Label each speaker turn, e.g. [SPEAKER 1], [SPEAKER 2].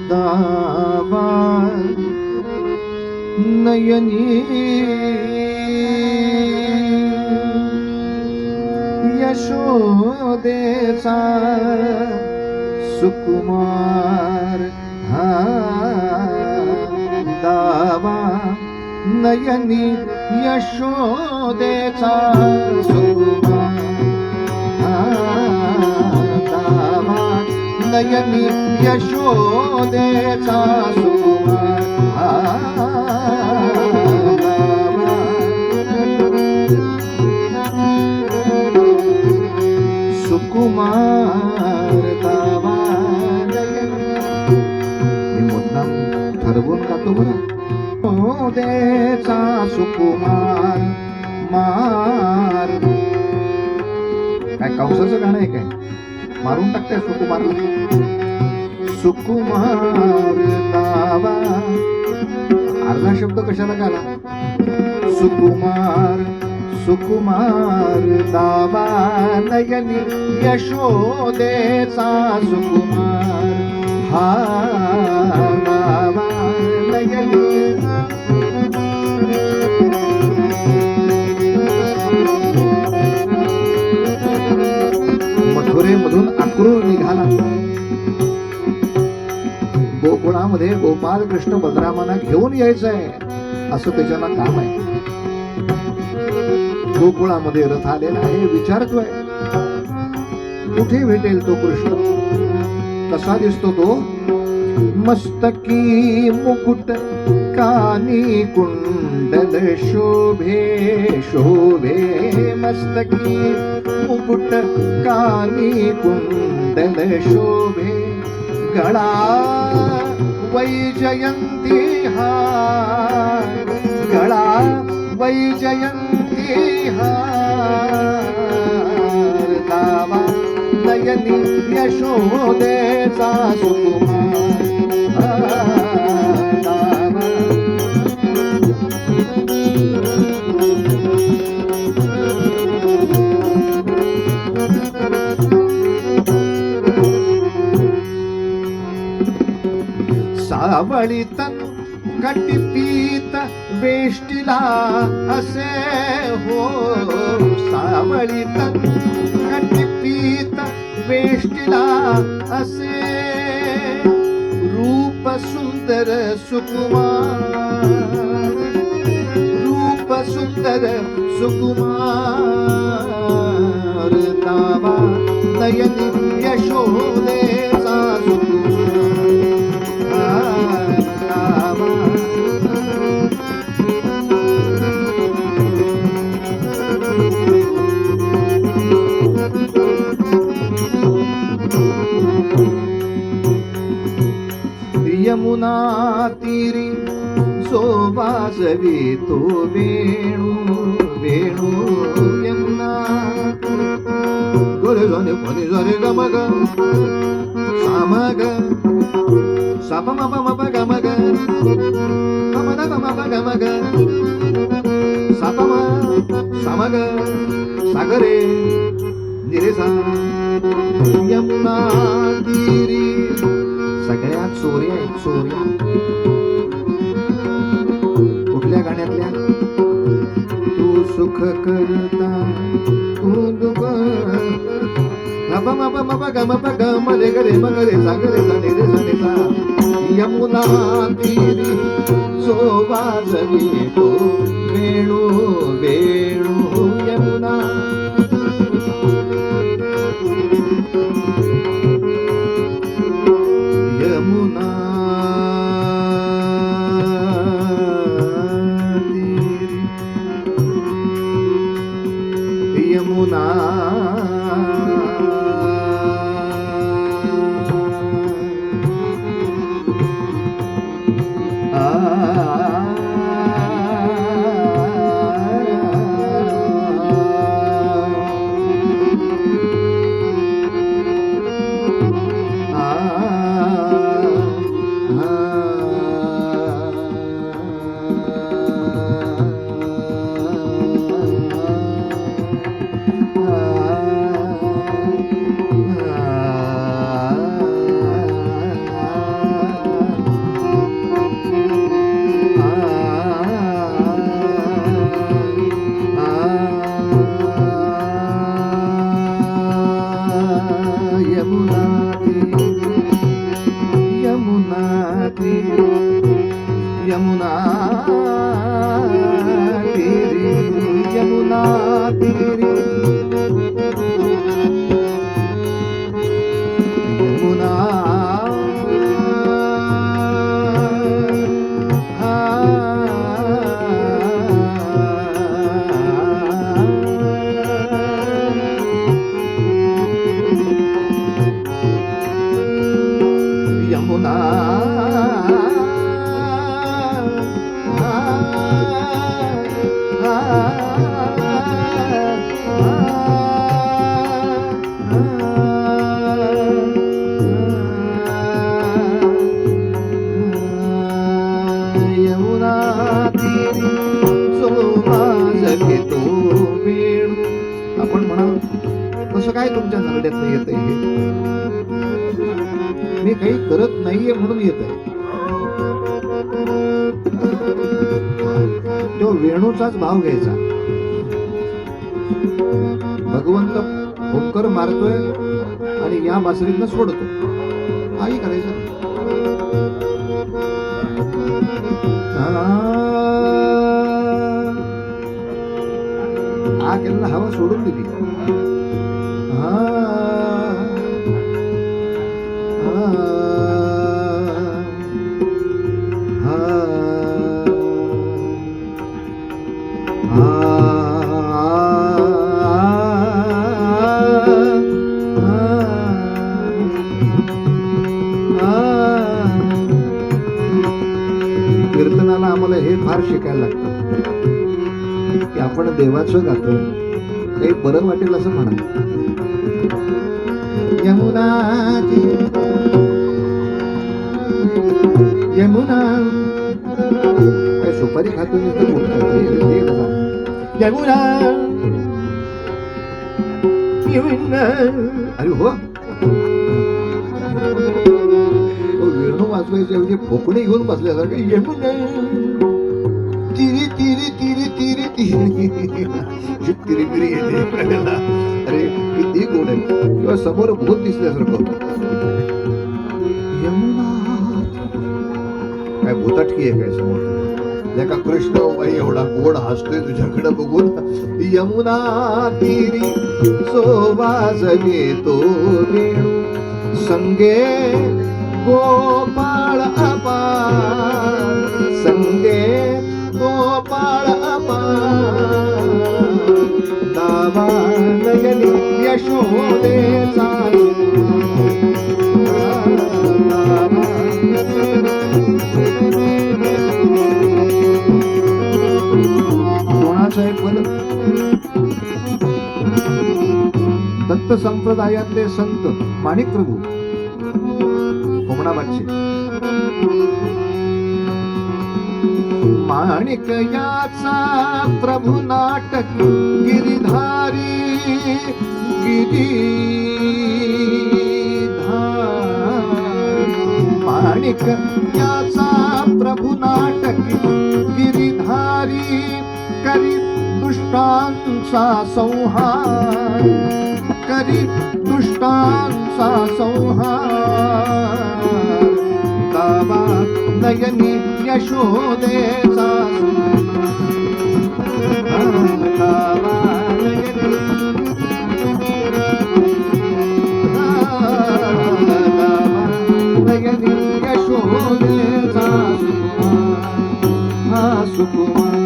[SPEAKER 1] दावा नयनी यशोदेचा सुकुमार हा दावा नयनी यशोदेचा सुकुमार हा दावा नयनी यशोदेचा सुकुमार हा सुकुमार दावा मी मुद्दाम ठरवून गातो बरं. यशोदेचा सुकुमार मार काय कंसाचं गाणं आहे काय? मारून टाकते सुकुमारला. सुकुमार दावा अर्धा शब्द कशाला गाला? सुकुमार सुकुमार दावा नयनी यशोदेचा सुकुमार हा दावा नयनी मथुरेमधून अक्रूर निघाला. गोकुळामध्ये गोपाल कृष्ण बलरामांना घेऊन यायचंय असं त्याच्याला काम आहे. गोकुळामध्ये रथ आलेला आहे. विचारतोय कुठे भेटेल तो कृष्ण? कसा दिसतो तो? मस्तकी मुकुट कानी कुंडल शोभे शोभे. मस्तकी मुकुट कानी कुंडल शोभे. गळा वैजयंती हार. गळा वैजयंती हार दावा नयनी यशोदेचा सुकुमार दावा. सावळी तन कटिपीत वेष्टीला असे हो. सावळी तन कटिपीत वेष्टीला असे. रूप सुंदर सुकुमार. रूप सुंदर सुकुमार दावा नयनी यशोदेचा सुकुमार दावा. यमुना तीरी जो वाजवी तो वेणू वेणू. यमुना गोरे जाने फणी जारे गम ग साम ग साप म प गम ग गम ग गम ग साप म साम ग सागरे निरे सा. यमुना तीरी सगळ्यात चोऱ्या आहेत चोऱ्या. कुठल्या गाण्यातल्या? तू सुख करता तू दुःख ग म रे ग रे म ग रे सा ग रे सा रे रे सा रे सा. यमुना तीरी जो वाजवी तो वेणू वेणू. यमुना यमुना तीरी यमुना यमुना यमुना तीरी सोमाजली तो वेणू. आपण म्हणाल कसं काय तुमच्या नरड्यात येत हे? मी काही करत नाहीये म्हणून येत आहे. तो वेणूचाच भाव घ्यायचा. भगवंत भुंकर मारतोय आणि या बासरीतनं सोडतो. काही करायचं हा केलेला हवा सोडून दिली. कीर्तनाला आम्हाला हे फार शिकायला लागतं की आपण देवाचं गातोय, काही बरं वाटेल असं म्हणा. यमुना यमुना काय सुपारी खातो यमुना यमुना. अरे हो, वेणू वाजवायच्या ऐवजी फोकणे घेऊन बसल्यासारखं यमुना तिरी तिरी तिरी तिरी तिरी तिरी तिरी येते. अरे किती गोड आहे. किंवा समोर भूत दिसल्यासारखं यमुना. काय भूताटकी आहे काय समोर? का कृष्ण बाई एवढा गोड हसतोय तुझ्याकडे बघून. यमुना तिरी सोवाजले तो वेणू संगे गोपाळ अपार. संगे गोपाळ अपार. दावा नयनी यशोदेचा. कोणाचं आहे पद? दत्त संप्रदायातले संत माणिक प्रभू कोमणाबादचे. माणिक याचा प्रभू नाटक गिरिधारी गिरिधारी. माणिक याचा प्रभू नाटक गिरिधारी करी दुष्टांचा संहार. करी दुष्टांचा संहार. दावा नयनी यशोदेचा. दावा नयनी नयनी यशोदेचा. सुकुमार हा सुकुमार.